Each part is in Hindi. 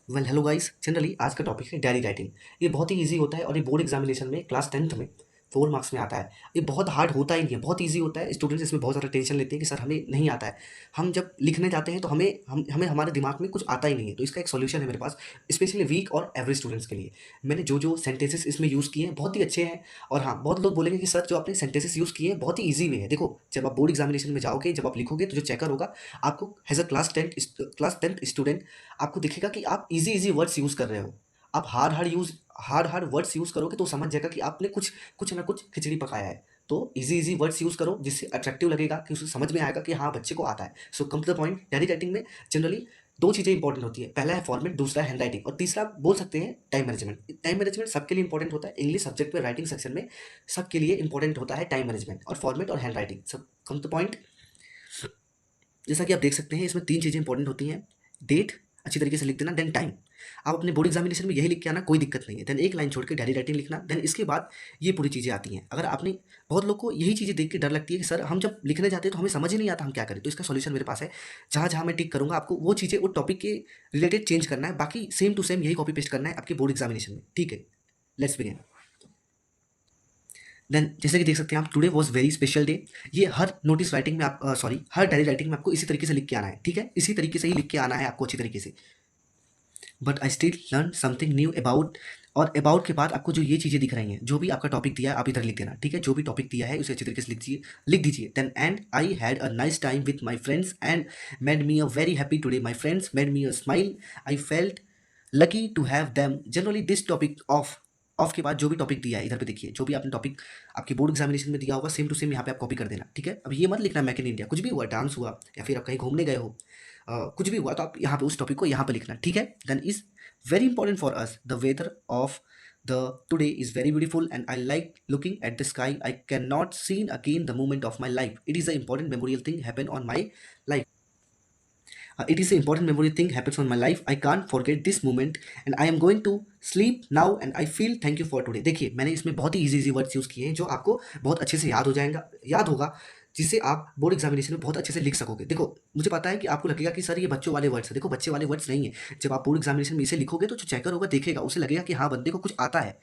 हेलो गाइस, जनरली आज का टॉपिक है डायरी राइटिंग। ये बहुत ही इजी होता है और ये बोर्ड एग्जामिनेशन में क्लास 10th में 4 मार्क्स में आता है। ये बहुत हार्ड होता ही नहीं है, बहुत इजी होता है। स्टूडेंट्स इसमें बहुत ज़्यादा टेंशन लेते हैं कि सर हमें नहीं आता है। हम जब लिखने जाते हैं तो हमें हमारे दिमाग में कुछ आता ही नहीं है। तो इसका एक सॉल्यूशन है मेरे पास, स्पेशली वीक और एवरेज स्टूडेंट्स के लिए। मैंने जो सेंटेंसेस इसमें यूज़ किए हैं बहुत ही अच्छे हैं। और हाँ, बहुत लोग बोलेंगे कि सर जो आपने सेंटेंसेस यूज़ किए हैं बहुत ही ईजी वे है। देखो, जब आप बोर्ड एग्जामिनेशन में जाओगे, जब आप लिखोगे तो जो चेकर होगा आपको as a class tenth student आपको दिखेगा कि आप इजी वर्ड्स यूज़ कर रहे हो। आप हार्ड वर्ड्स यूज़ करोगे तो वो समझ जाएगा कि आपने कुछ कुछ ना कुछ खिचड़ी पकाया है। तो इजी वर्ड्स यूज़ करो जिससे अट्रैक्टिव लगेगा, कि उसे समझ में आएगा कि हाँ, बच्चे को आता है। So come to the point. Diary writing में जनरली 2 चीज़ें इंपॉर्टेंट होती है। पहला है फॉर्मेट, दूसरा है हैंडराइटिंग और तीसरा बोल सकते हैं टाइम मैनेजमेंट। टाइम मैनेजमेंट सबके लिए इंपॉर्टेंट होता है। इंग्लिश सब्जेक्ट में राइटिंग सेक्शन में सबके लिए इंपॉर्टेंट होता है टाइम मैनेजमेंट और फॉर्मेट और हैंडराइटिंग। सब कम टू द पॉइंट। जैसा कि आप देख सकते हैं, इसमें 3 चीज़ें इंपॉर्टेंट होती हैं। डेट अच्छी तरीके से लिख देना, देन टाइम। आप अपने बोर्ड एग्जामिनेशन में यही लिख के आना, कोई दिक्कत नहीं है। देन एक लाइन छोड़ के डायरी राइटिंग लिखना, देन इसके बाद ये पूरी चीज़ें आती हैं। अगर आपने बहुत लोग को यही चीज़ें देख के डर लगती है कि सर हम जब लिखने जाते हैं तो हमें समझ ही नहीं आता हम क्या करें। तो इसका सॉल्यूशन मेरे पास है। जहाँ-जहाँ मैं टिक करूँगा आपको वो चीज़ें वो टॉपिक के रिलेटेड चेंज करना है, बाकी सेम टू सेम यही कॉपी पेस्ट करना है आपके बोर्ड एग्जामिनेशन में। ठीक है? Let's begin. देन जैसे कि देख सकते हैं आप, today was very special day. ये हर नोटिस राइटिंग में आप सॉरी हर डायरी राइटिंग में आपको इसी तरीके से लिख के आना है। ठीक है? इसी तरीके से ही लिख के आना है आपको अच्छी तरीके से। But I still learn something knew about. और अबाउट के बाद आपको जो ये चीज़ें दिख रही हैं, जो भी आपका टॉपिक दिया है आप इधर लिख देना। ठीक है? जो भी टॉपिक दिया है उसे अच्छी तरीके से लिख दीजिए। Then and I had a nice time with my friends and made me a very happy today. My friends made me a smile. I felt lucky to have them. Generally this topic of के बाद जो भी टॉपिक दिया है इधर पे देखिए, जो भी आपने टॉपिक आपके बोर्ड एग्जामिनेशन में दिया होगा सेम टू सेम यहाँ पे आप कॉपी कर देना। ठीक है? अब ये मत लिखना मेक इन इंडिया, कुछ भी हुआ, डांस हुआ या फिर आप कहीं घूमने गए हो, कुछ भी हुआ तो आप यहाँ पे उस टॉपिक को यहाँ पे लिखना। ठीक है? Then is very important for us. The weather of the today is very beautiful and I like looking at the sky. I cannot see again the moment of my life. It is an important memorial thing happen on my life. It is an important memorial thing happens on my life. I can't forget this moment and I am going to sleep now and I feel thank you for today. देखिए, मैंने इसमें बहुत ही इजी वर्ड्स यूज़ किए हैं जो आपको बहुत अच्छे से याद होगा, जिससे आप बोर्ड एग्जामिनेशन में बहुत अच्छे से लिख सकोगे। देखो, मुझे पता है कि आपको लगेगा कि सर ये बच्चों वाले वर्ड्स हैं। देखो, बच्चे वाले वर्ड्स नहीं है। जब आप बोर्ड एग्जामिनेशन में इसे लिखोगे तो जो चेकर होगा देखेगा, उसे लगेगा कि हाँ, बंदे को कुछ आता है,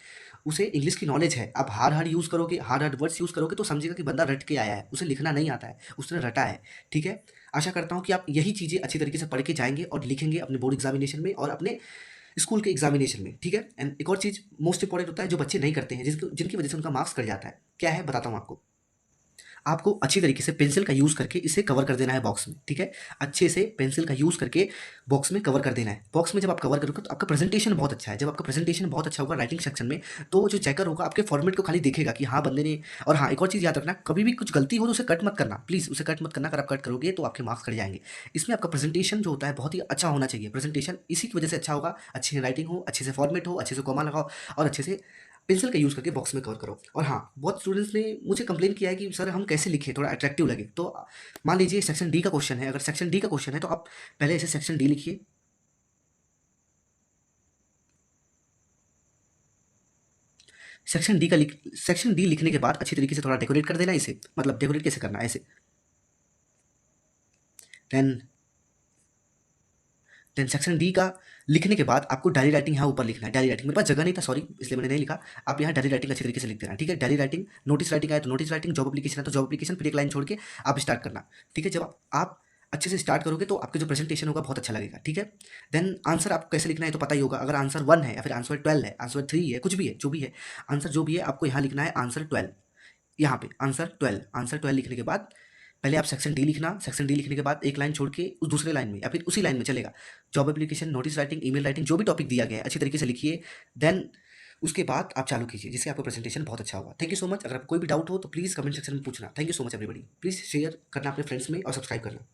उसे इंग्लिश की नॉलेज है। आप हार्ड यूज़ करोगे, हार्ड वर्ड्स यूज़ करोगे तो समझेगा कि बंदा रट के आया है, उसे लिखना नहीं आता है, उसने रटा है। ठीक है? आशा करता हूँ कि आप यही चीज़ें अच्छी तरीके से पढ़ के जाएँगे और लिखेंगे अपने बोर्ड एग्जामिनेशन में और अपने स्कूल के एग्जामिनेशन में। ठीक है? एंड एक और चीज़ मोस्ट इंपॉर्टेंट होता है, जो बच्चे नहीं करते हैं, जिनकी वजह से उनका मार्क्स कट जाता है। क्या है बताता हूँ आपको। आपको अच्छी तरीके से पेंसिल का यूज़ करके इसे कवर कर देना है बॉक्स में। ठीक है? अच्छे से पेंसिल का यूज़ करके बॉक्स में कवर कर देना है। बॉक्स में जब आप कवर करोगे तो आपका प्रेजेंटेशन बहुत अच्छा है। जब आपका प्रेजेंटेशन बहुत अच्छा होगा राइटिंग सेक्शन में, तो जो चेकर होगा आपके फॉर्मेट को खाली देखेगा कि हाँ, बंदे ने। और हाँ, एक और चीज़ याद रखना, कभी भी कुछ गलती हो तो उसे कट मत करना। प्लीज़ उसे कट मत करना। अगर आप कट करोगे तो आपके मार्क्स कट जाएँगे। इसमें आपका प्रेजेंटेशन जो होता है बहुत ही अच्छा होना चाहिए। प्रेजेंटेशन इसी की वजह से अच्छा होगा, अच्छी राइटिंग हो, अच्छे से फॉर्मेट हो, अच्छे से कॉमा लगाओ और अच्छे से पेंसिल का यूज़ करके बॉक्स में कवर करो। और हाँ, बहुत स्टूडेंट्स ने मुझे कंप्लेन किया है कि सर हम कैसे लिखें थोड़ा अट्रैक्टिव लगे। तो मान लीजिए सेक्शन डी का क्वेश्चन है। अगर सेक्शन डी का क्वेश्चन है तो आप पहले इसे सेक्शन डी लिखिए। सेक्शन डी लिखने के बाद अच्छी तरीके से थोड़ा डेकोरेट कर देना इसे। मतलब डेकोरेट कैसे करना है, ऐसे। देन देन सेक्शन डी का लिखने के बाद आपको डायरी राइटिंग यहाँ ऊपर लिखना है। डायरी राइटिंग मेरे पास जगह नहीं था, सॉरी, इसलिए मैंने नहीं लिखा। आप यहाँ डायरी राइटिंग अच्छी तरीके से लिख देना। ठीक है? डायरी राइटिंग, नोटिस राइटिंग आए तो नोटिस राइटिंग, जॉब एप्लीकेशन है तो जॉब एप्लीकेशन, फिर एक लाइन छोड़ के आप स्टार्ट करना। ठीक है? जब आप अच्छे से स्टार्ट करोगे तो आपका जो प्रेजेंटेशन होगा बहुत अच्छा लगेगा। ठीक है? देन आंसर आपको कैसे लिखना है तो पता ही होगा। अगर आंसर 1 है या फिर आंसर 12 है, आंसर 3 है, कुछ भी है, जो भी है, आंसर जो भी है आपको यहाँ लिखना है आंसर 12। यहाँ पे आंसर 12 लिखने के बाद पहले आप सेक्शन डी लिखना। सेक्शन डी लिखने के बाद एक लाइन छोड़ के उस दूसरे लाइन में या फिर उसी लाइन में चलेगा, job application, notice writing, email writing, जो भी टॉपिक दिया गया है अच्छी तरीके से लिखिए। देन उसके बाद आप चालू कीजिए, जिससे आपका प्रेजेंटेशन बहुत अच्छा होगा। Thank you so much. अगर आपको कोई भी डाउट हो तो प्लीज़ कमेंट सेक्शन में पूछना। Thank you so much everybody. Please share करना अपने फ्रेंड्स में और सब्सक्राइब करना।